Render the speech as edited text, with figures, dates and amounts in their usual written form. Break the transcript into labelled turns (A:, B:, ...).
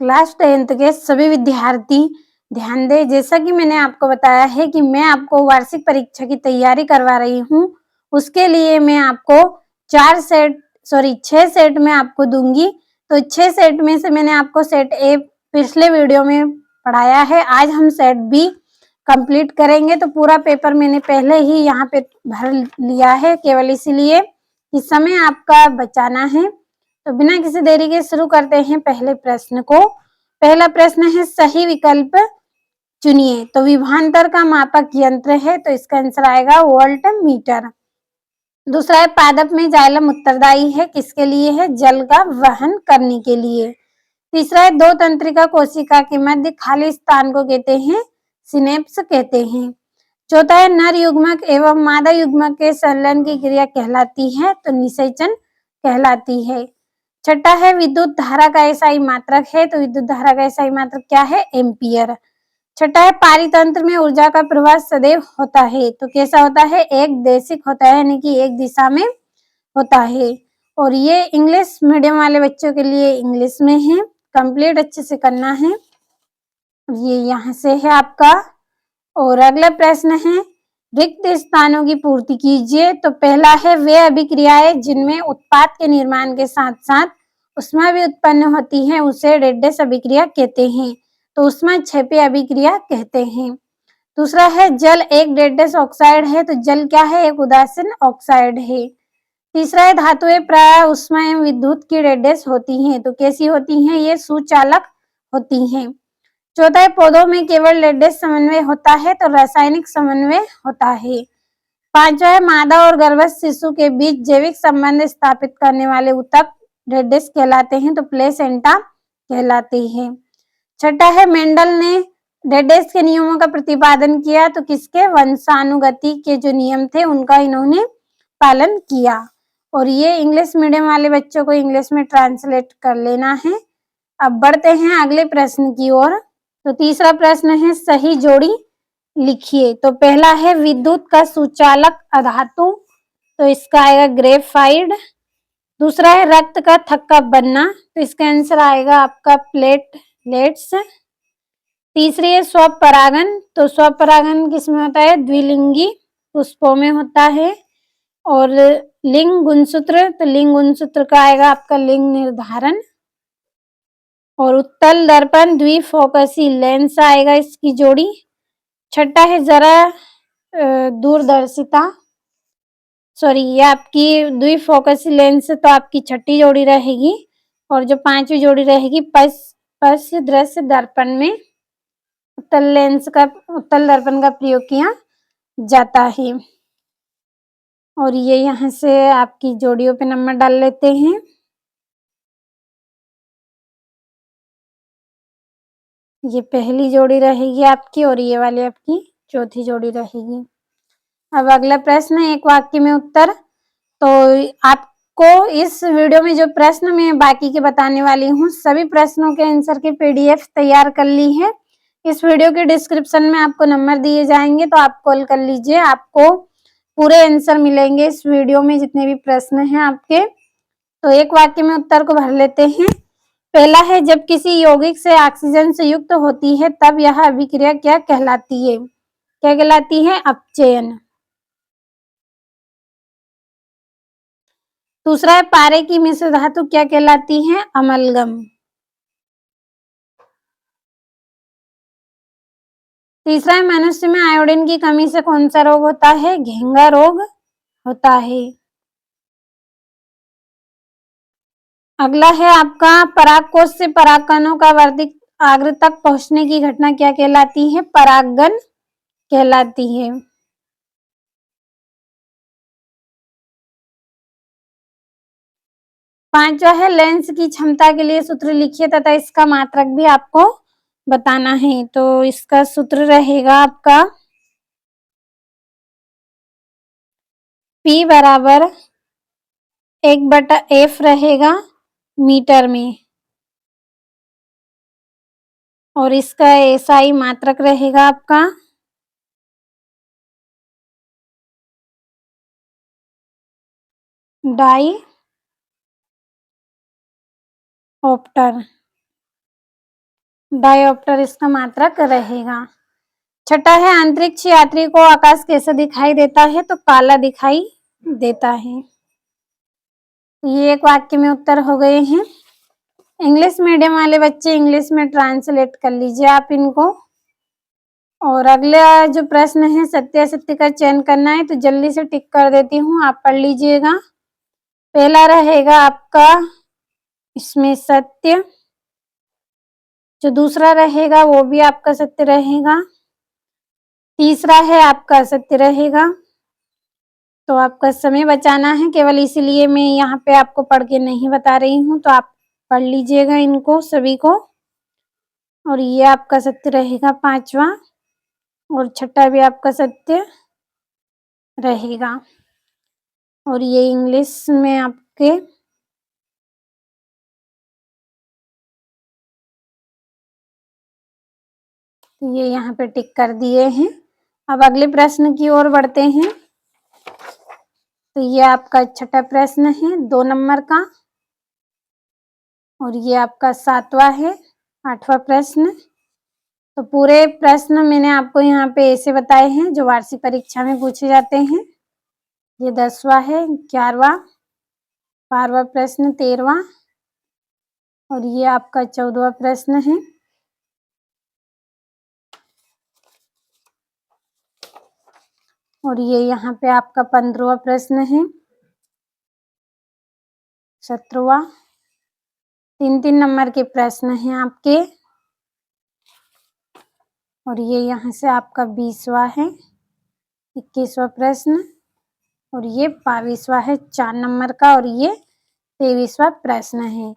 A: Class 10th के सभी विद्यार्थी ध्यान दें। जैसा कि मैंने आपको बताया है कि मैं आपको वार्षिक परीक्षा की तैयारी करवा रही हूँ, उसके लिए मैं आपको 6 सेट मैं आपको दूंगी। तो 6 सेट में से मैंने आपको सेट ए पिछले वीडियो में पढ़ाया है। आज हम सेट बी कंप्लीट करेंगे। तो पूरा पेपर मैंने पहले ही यहाँ पे भर लिया है, केवल इसीलिए कि समय आपका बचाना है। तो बिना किसी देरी के शुरू करते हैं पहले प्रश्न को। पहला प्रश्न है, सही विकल्प चुनिए। तो विभवांतर का मापक यंत्र है, तो इसका आंसर आएगा वोल्ट मीटर। दूसरा है, पादप में जाइलम उत्तरदायी है, किसके लिए है? जल का वहन करने के लिए। तीसरा है, दो तंत्रिका कोशिका के मध्य खाली स्थान को कहते हैं सिनेप्स कहते हैं। चौथा है, नर युग्मक एवं मादा युग्मक के संलयन की क्रिया कहलाती है, तो निषेचन कहलाती है। छठा है, विद्युत धारा का एसआई मात्रक है, तो विद्युत धारा का एसआई मात्रक क्या है? एम्पियर। छठा है, पारितंत्र में ऊर्जा का प्रवाह सदैव होता है, तो कैसा होता है? एक देशिक होता है, यानी कि एक दिशा में होता है। और ये इंग्लिश मीडियम वाले बच्चों के लिए इंग्लिश में है, कंप्लीट अच्छे से करना है। ये यहाँ से है आपका। और अगला प्रश्न है, रिक्त स्थानों की पूर्ति कीजिए। तो पहला है, वे अभिक्रियाएं जिनमें उत्पाद के निर्माण के साथ साथ उष्मा भी उत्पन्न होती है, उसे डेडेस अभिक्रिया कहते हैं, तो उष्मा क्षेपी अभिक्रिया कहते हैं। दूसरा है, जल एक डेडेस ऑक्साइड है, तो जल क्या है? एक उदासीन ऑक्साइड है। तीसरा है, धातुएं प्राय उष्मा एवं विद्युत की डेडेस होती हैं, तो कैसी होती हैं? ये सुचालक होती हैं। चौथा है, पौधों में केवल डेडेस समन्वय होता है, तो रासायनिक समन्वय होता है। पांचवा है, मादा और गर्भस्थ शिशु के बीच जैविक संबंध स्थापित करने वाले ऊतक डेडेस कहलाते हैं, तो प्लेसेंटा कहलाते हैं। छठा है, मेंडल ने डेडेस के नियमों का प्रतिपादन किया, तो किसके? वंशानुगति के जो नियम थे उनका इन्होंने पालन किया। और ये इंग्लिश मीडियम वाले बच्चों को इंग्लिश में ट्रांसलेट कर लेना है। अब बढ़ते हैं अगले प्रश्न की ओर। तो तीसरा प्रश्न है, सही जोड़ी लिखिए। तो पहला है, विद्युत का सुचालक अधातु, तो इसका आएगा ग्रेफाइट। दूसरा है, रक्त का थक्का बनना, तो इसका आंसर आएगा आपका प्लेटलेट्स। तीसरी है, स्वपरागन, तो स्वपरागन किसमें होता है? द्विलिंगी पुष्पों में होता है। और लिंग गुणसूत्र, तो लिंग गुणसूत्र का आएगा आपका लिंग निर्धारण। और उत्तल दर्पण द्विफोकसी लेंस आएगा इसकी जोड़ी। छठा है, जरा दूरदर्शिता, सॉरी ये आपकी द्विफोकसी लेंस, तो आपकी छठी जोड़ी रहेगी। और जो पांचवी जोड़ी रहेगी पश्च दृश्य दर्पण में उत्तल दर्पण का प्रयोग किया जाता है। और ये यहाँ से आपकी जोड़ियों पे नंबर डाल लेते हैं। ये पहली जोड़ी रहेगी आपकी और ये वाली आपकी चौथी जोड़ी रहेगी। अब अगला प्रश्न, एक वाक्य में उत्तर। तो आपको इस वीडियो में जो प्रश्न मैं बाकी के बताने वाली हूँ, सभी प्रश्नों के आंसर की पीडीएफ तैयार कर ली है। इस वीडियो के डिस्क्रिप्शन में आपको नंबर दिए जाएंगे, तो आप कॉल कर लीजिए, आपको पूरे आंसर मिलेंगे इस वीडियो में जितने भी प्रश्न हैं आपके। तो एक वाक्य में उत्तर को भर लेते हैं। पहला है, जब किसी यौगिक से ऑक्सीजन से युक्त होती है तब यह अभिक्रिया क्या कहलाती है? क्या कहलाती है? अपचयन। दूसरा है, पारे की मिश्र धातु क्या कहलाती है? अमलगम। तीसरा है, मनुष्य में आयोडीन की कमी से कौन सा रोग होता है? घेंगा रोग होता है। अगला है आपका, परागकोश से परागकणों का वर्धित अग्र तक पहुंचने की घटना क्या कहलाती है? परागन कहलाती है। पांचवा है, लेंस की क्षमता के लिए सूत्र लिखिए तथा इसका मात्रक भी आपको बताना है। तो इसका सूत्र रहेगा आपका P बराबर 1/F रहेगा मीटर में। और इसका SI मात्रक रहेगा आपका डाई ऑप्टर। डायोप्टर इसका मात्रक रहेगा। छठा है, अंतरिक्ष यात्री को आकाश कैसा दिखाई देता है? तो काला दिखाई देता है। ये एक वाक्य में उत्तर हो गए हैं। इंग्लिश मीडियम वाले बच्चे इंग्लिश में ट्रांसलेट कर लीजिए आप इनको। और अगला जो प्रश्न है, सत्य असत्य का चयन करना है, तो जल्दी से टिक कर देती हूँ, आप पढ़ लीजिएगा। पहला रहेगा आपका इसमें सत्य, जो दूसरा रहेगा वो भी आपका सत्य रहेगा, तीसरा है आपका सत्य रहेगा। तो आपका समय बचाना है केवल, इसीलिए मैं यहाँ पे आपको पढ़ के नहीं बता रही हूँ, तो आप पढ़ लीजिएगा इनको सभी को। और ये आपका सत्य रहेगा पांचवा, और छठा भी आपका सत्य रहेगा। और ये इंग्लिश में आपके ये यहाँ पे टिक कर दिए हैं। अब अगले प्रश्न की ओर बढ़ते हैं। तो ये आपका छठा प्रश्न है 2 नंबर का, और ये आपका 7वां है 8वां प्रश्न। तो पूरे प्रश्न मैंने आपको यहाँ पे ऐसे बताए हैं जो वार्षिक परीक्षा में पूछे जाते हैं। ये 10वां है, 11वां, 12वां प्रश्न, 13वां, और ये आपका 14वां प्रश्न है। और ये यहाँ पे आपका 15वां प्रश्न है, 17वां। 3-3 नंबर के प्रश्न हैं आपके। और ये यहाँ से आपका 20वां है, 21वां प्रश्न, और ये 22वां है 4 नंबर का, और ये 23वां प्रश्न है।